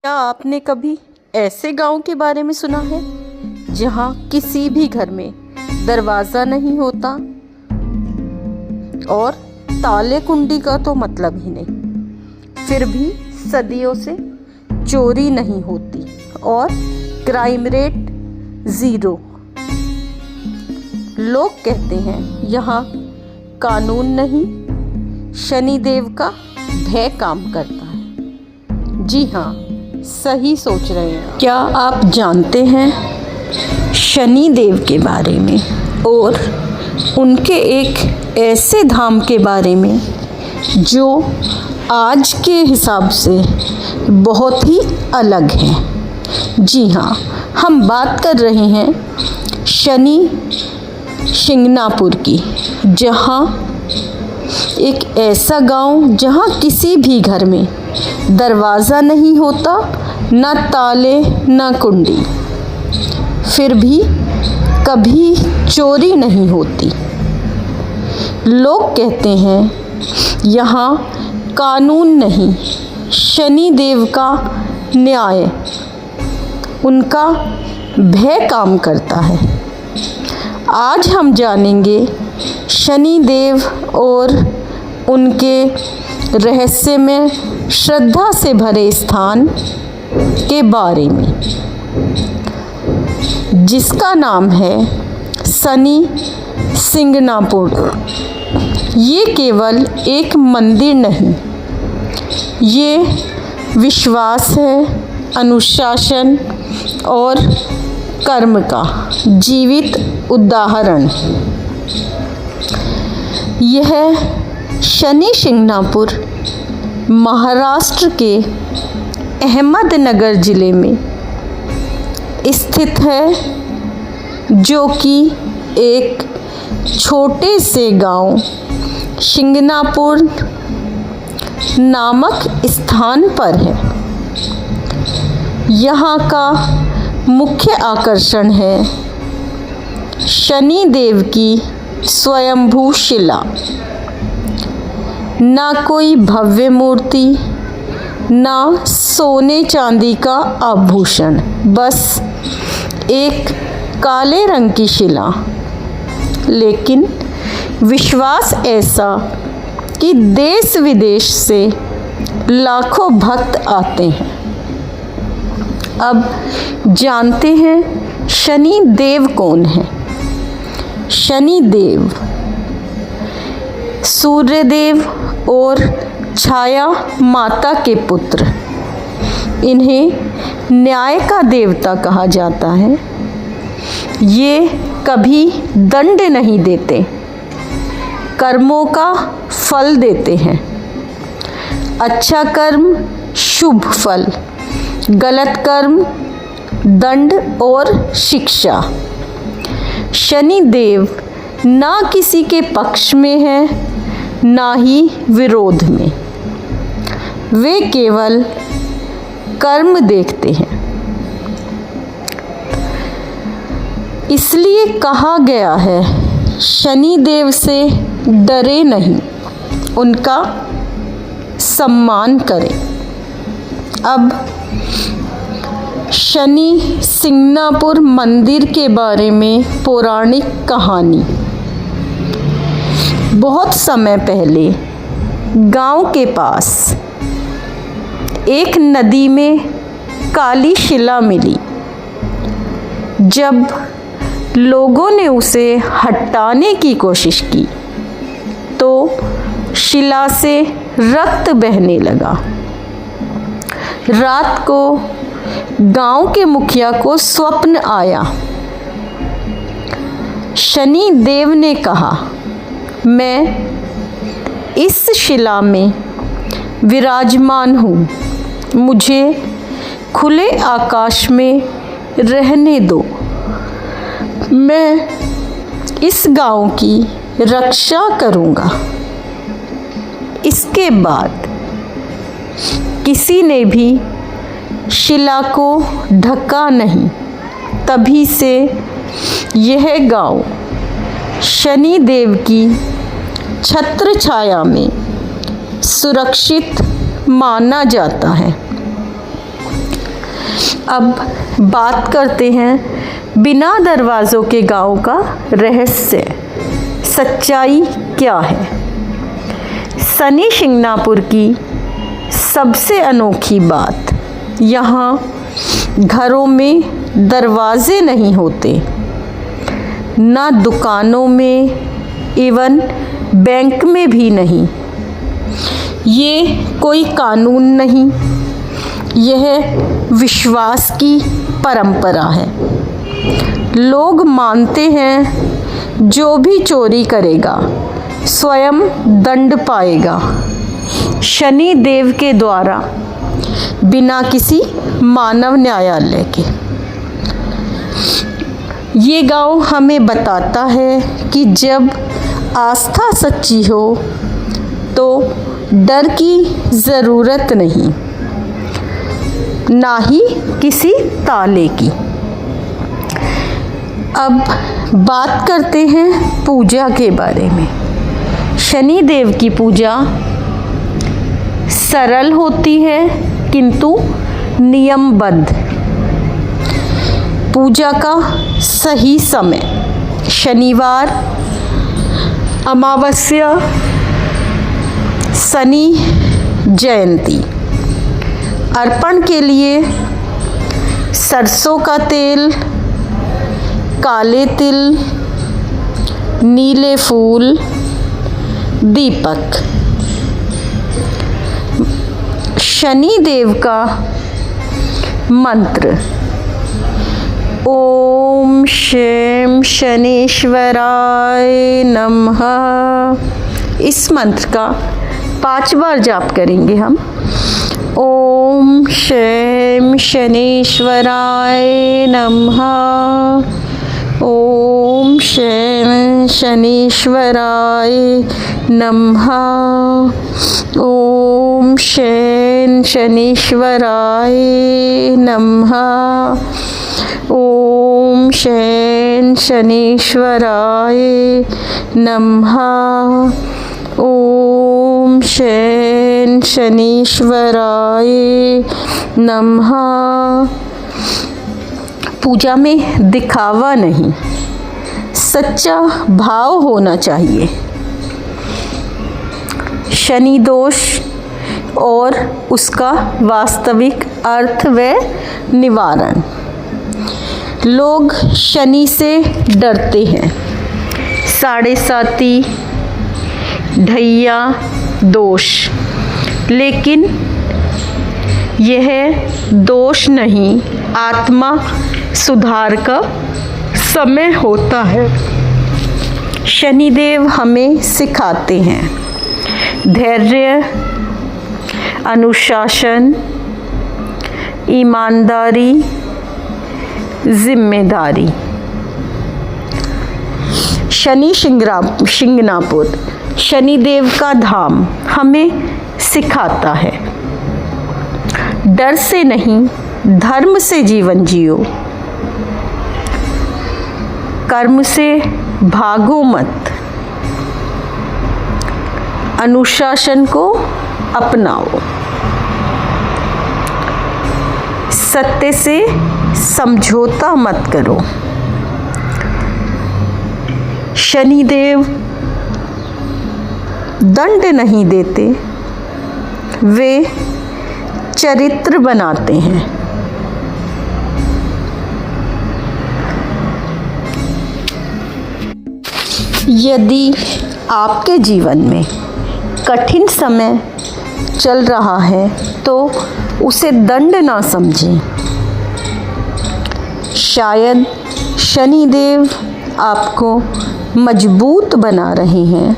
क्या आपने कभी ऐसे गांव के बारे में सुना है जहां किसी भी घर में दरवाज़ा नहीं होता और ताले कुंडी का तो मतलब ही नहीं, फिर भी सदियों से चोरी नहीं होती और क्राइम रेट 0। लोग कहते हैं यहाँ कानून नहीं, शनिदेव का भय काम करता है। जी हाँ, सही सोच रहे हैं। क्या आप जानते हैं शनिदेव के बारे में और उनके एक ऐसे धाम के बारे में जो आज के हिसाब से बहुत ही अलग है। जी हाँ, हम बात कर रहे हैं शनि शिंगणापुर की, जहाँ एक ऐसा गांव जहाँ किसी भी घर में दरवाज़ा नहीं होता, ना ताले ना कुंडी, फिर भी कभी चोरी नहीं होती। लोग कहते हैं यहाँ कानून नहीं, शनिदेव का न्याय, उनका भय काम करता है। आज हम जानेंगे शनिदेव और उनके रहस्यमय श्रद्धा से भरे स्थान के बारे में, जिसका नाम है शनि शिंगणापुर। ये केवल एक मंदिर नहीं, ये विश्वास है, अनुशासन और कर्म का जीवित उदाहरण। यह शनि शिंगणापुर महाराष्ट्र के अहमदनगर ज़िले में स्थित है, जो कि एक छोटे से गांव शिंगणापुर नामक स्थान पर है। यहाँ का मुख्य आकर्षण है शनिदेव की स्वयंभू शिला। ना कोई भव्य मूर्ति, ना सोने चांदी का आभूषण, बस एक काले रंग की शिला, लेकिन विश्वास ऐसा कि देश विदेश से लाखों भक्त आते हैं। अब जानते हैं शनि देव कौन है। शनि देव सूर्यदेव और छाया माता के पुत्र, इन्हें न्याय का देवता कहा जाता है। ये कभी दंड नहीं देते, कर्मों का फल देते हैं। अच्छा कर्म शुभ फल, गलत कर्म दंड और शिक्षा। शनि देव ना किसी के पक्ष में है, ना ही विरोध में। वे केवल कर्म देखते हैं। इसलिए कहा गया है, शनिदेव से डरे नहीं, उनका सम्मान करें। अब शनि शिंगणापुर मंदिर के बारे में पौराणिक कहानी। बहुत समय पहले गांव के पास एक नदी में काली शिला मिली। जब लोगों ने उसे हटाने की कोशिश की तो शिला से रक्त बहने लगा। रात को गांव के मुखिया को स्वप्न आया। शनि देव ने कहा, मैं इस शिला में विराजमान हूँ, मुझे खुले आकाश में रहने दो। मैं इस गांव की रक्षा करूँगा। इसके बाद किसी ने भी शिला को ढका नहीं। तभी से यह गांव शनि देव की छत्र छाया में सुरक्षित माना जाता है। अब बात करते हैं बिना दरवाज़ों के गांव का रहस्य, सच्चाई क्या है। शनि शिंगणापुर की सबसे अनोखी बात, यहाँ घरों में दरवाजे नहीं होते, ना दुकानों में, इवन बैंक में भी नहीं। ये कोई कानून नहीं, यह विश्वास की परंपरा है। लोग मानते हैं जो भी चोरी करेगा स्वयं दंड पाएगा, शनि देव के द्वारा, बिना किसी मानव न्यायालय के। ये गांव हमें बताता है कि जब आस्था सच्ची हो तो डर की ज़रूरत नहीं, ना ही किसी ताले की। अब बात करते हैं पूजा के बारे में। शनि देव की पूजा सरल होती है किंतु नियमबद्ध। पूजा का सही समय शनिवार, अमावस्या, शनि जयंती। अर्पण के लिए सरसों का तेल, काले तिल, नीले फूल, दीपक। शनि देव का मंत्र, ओम शं शनीश्वराय नमः। इस मंत्र का 5 बार जाप करेंगे हम। ओम शं शनीश्वराय नमः, ओम शं शनीश्वराय नमः, ओम शं शनीश्वराय नमः, ओम शं शनीश्वराय नमः, ओम शं शनीश्वराय नमः। पूजा में दिखावा नहीं, सच्चा भाव होना चाहिए। शनि दोष और उसका वास्तविक अर्थ व निवारण। लोग शनि से डरते हैं, साढ़े साती, ढैया दोष, लेकिन यह दोष नहीं, आत्मा सुधार का समय होता है। शनिदेव हमें सिखाते हैं धैर्य, अनुशासन, ईमानदारी, जिम्मेदारी। शनि शिंगणापुर, शनिदेव का धाम, हमें सिखाता है डर से नहीं, धर्म से जीवन जियो, कर्म से भागो मत, अनुशासन को अपनाओ, सत्य से समझौता मत करो। शनिदेव दंड नहीं देते, वे चरित्र बनाते हैं। यदि आपके जीवन में कठिन समय चल रहा है तो उसे दंड ना समझें। शायद शनिदेव आपको मजबूत बना रहे हैं।